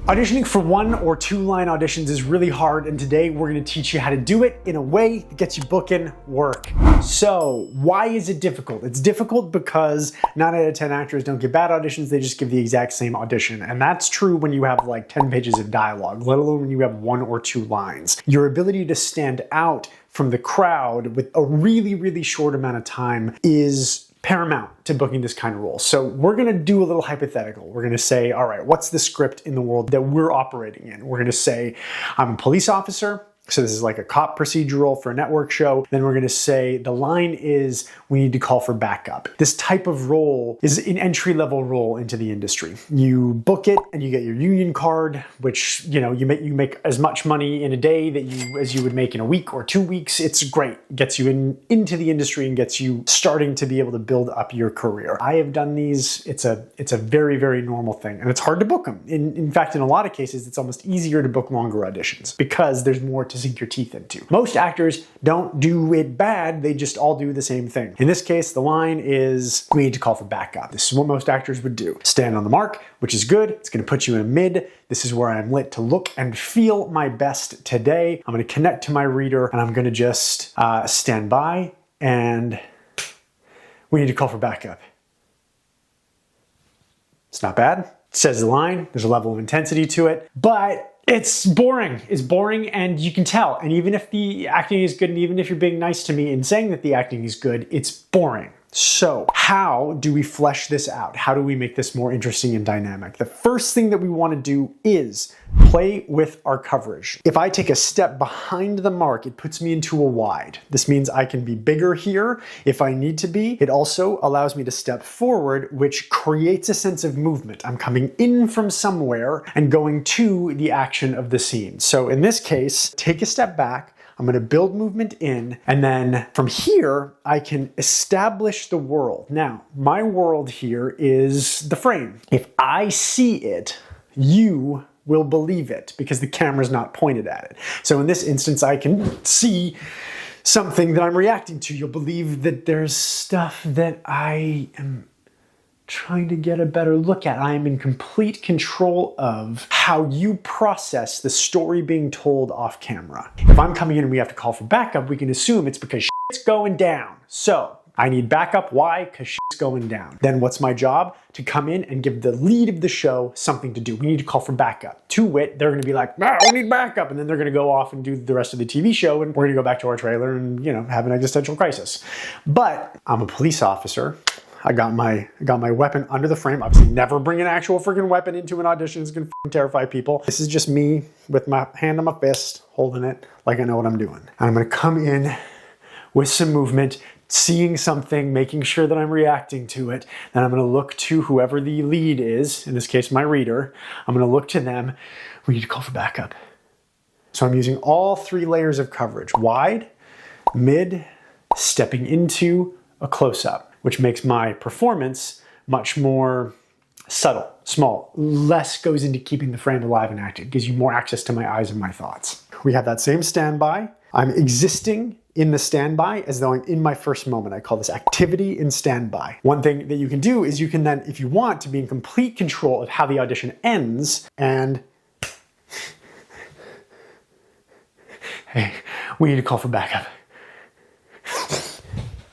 Auditioning for 1 or 2 line auditions is really hard, and today we're going to teach you how to do it in a way that gets you booking work. So why is it difficult? It's difficult because 9 out of 10 actors don't give bad auditions, they just give the exact same audition. And that's true when you have like 10 pages of dialogue, let alone when you have 1 or 2 lines. Your ability to stand out from the crowd with a really, really short amount of time is paramount to booking this kind of role. So we're gonna do a little hypothetical. We're gonna say, all right, what's the script in the world that we're operating in? We're gonna say, I'm a police officer. So this is like a cop procedural for a network show. Then we're gonna say the line is, we need to call for backup. This type of role is an entry-level role into the industry. You book it and you get your union card, which you make as much money in a day as you would make in a week or 2 weeks. It's great. Gets you into the industry and gets you starting to be able to build up your career. I have done these. It's a very, very normal thing, and it's hard to book them. In fact, in a lot of cases, it's almost easier to book longer auditions because there's more to sink your teeth into. Most actors don't do it bad, they just all do the same thing. In this case, the line is, we need to call for backup. This is what most actors would do. Stand on the mark, which is good. It's gonna put you in a mid. This is where I'm lit to look and feel my best today. I'm gonna connect to my reader and I'm gonna just stand by, and we need to call for backup. It's not bad. It says the line, there's a level of intensity to it, but it's boring. It's boring, and you can tell. And even if the acting is good, and even if you're being nice to me and saying that the acting is good, it's boring. So how do we flesh this out? How do we make this more interesting and dynamic? The first thing that we want to do is play with our coverage. If I take a step behind the mark, it puts me into a wide. This means I can be bigger here if I need to be. It also allows me to step forward, which creates a sense of movement. I'm coming in from somewhere and going to the action of the scene. So in this case, take a step back. I'm going to build movement in, and then from here, I can establish the world. Now, my world here is the frame. If I see it, you will believe it because the camera's not pointed at it. So in this instance, I can see something that I'm reacting to. You'll believe that there's stuff that I am trying to get a better look at. I am in complete control of how you process the story being told off camera. If I'm coming in and we have to call for backup, we can assume it's because shit's going down. So I need backup. Why? Because shit's going down. Then what's my job? To come in and give the lead of the show something to do. We need to call for backup. To wit, they're gonna be like, no, we need backup. And then they're gonna go off and do the rest of the TV show, and we're gonna go back to our trailer and have an existential crisis. But I'm a police officer. I got my weapon under the frame. Obviously, never bring an actual freaking weapon into an audition. It's gonna terrify people. This is just me with my hand on my fist, holding it like I know what I'm doing. And I'm gonna come in with some movement, seeing something, making sure that I'm reacting to it. Then I'm gonna look to whoever the lead is, in this case, my reader. I'm gonna look to them. We need to call for backup. So I'm using all 3 layers of coverage: wide, mid, stepping into a close-up, which makes my performance much more subtle, small. Less goes into keeping the frame alive and active. It gives you more access to my eyes and my thoughts. We have that same standby. I'm existing in the standby as though I'm in my first moment. I call this activity in standby. One thing that you can do is you can then, if you want, to be in complete control of how the audition ends, and hey, we need to call for backup.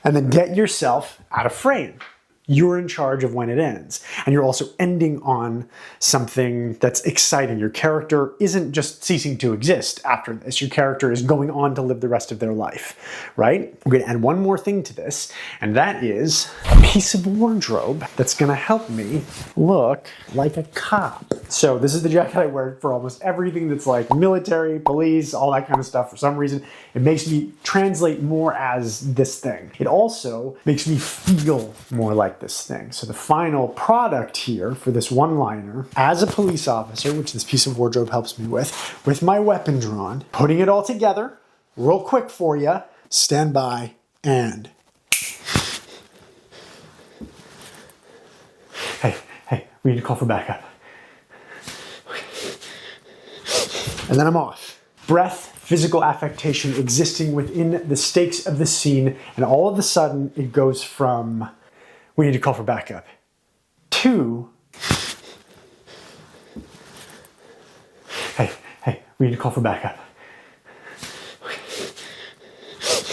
And then get yourself out of frame. You're in charge of when it ends. And you're also ending on something that's exciting. Your character isn't just ceasing to exist after this. Your character is going on to live the rest of their life, right? We're gonna add one more thing to this, and that is a piece of wardrobe that's gonna help me look like a cop. So this is the jacket I wear for almost everything that's like military, police, all that kind of stuff. For some reason, it makes me translate more as this thing. It also makes me feel more like this thing. So the final product here for this one-liner, as a police officer, which this piece of wardrobe helps me with my weapon drawn, putting it all together, real quick for you, stand by, and hey, we need to call for backup. And then I'm off. Breath, physical affectation existing within the stakes of the scene, and all of a sudden it goes from, we need to call for backup, to, hey, we need to call for backup.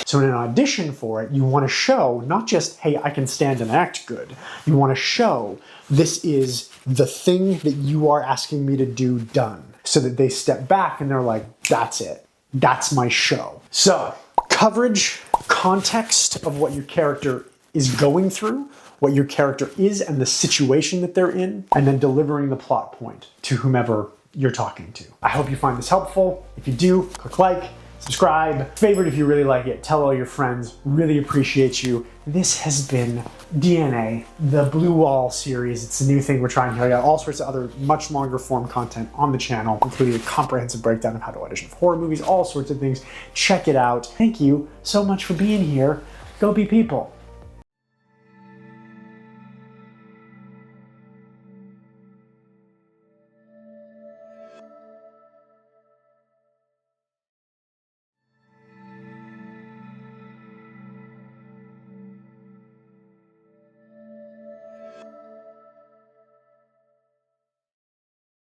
So in an audition for it, you want to show not just, hey, I can stand and act good. You want to show this is the thing that you are asking me to do done. So that they step back and they're like, that's it. That's my show. So coverage, context of what your character is going through, what your character is and the situation that they're in, and then delivering the plot point to whomever you're talking to. I hope you find this helpful. If you do, click like, subscribe, favorite if you really like it, tell all your friends, really appreciate you. This has been DNA, the Blue Wall series. It's a new thing we're trying here. I got all sorts of other much longer form content on the channel, including a comprehensive breakdown of how to audition for horror movies, all sorts of things. Check it out. Thank you so much for being here. Go be people.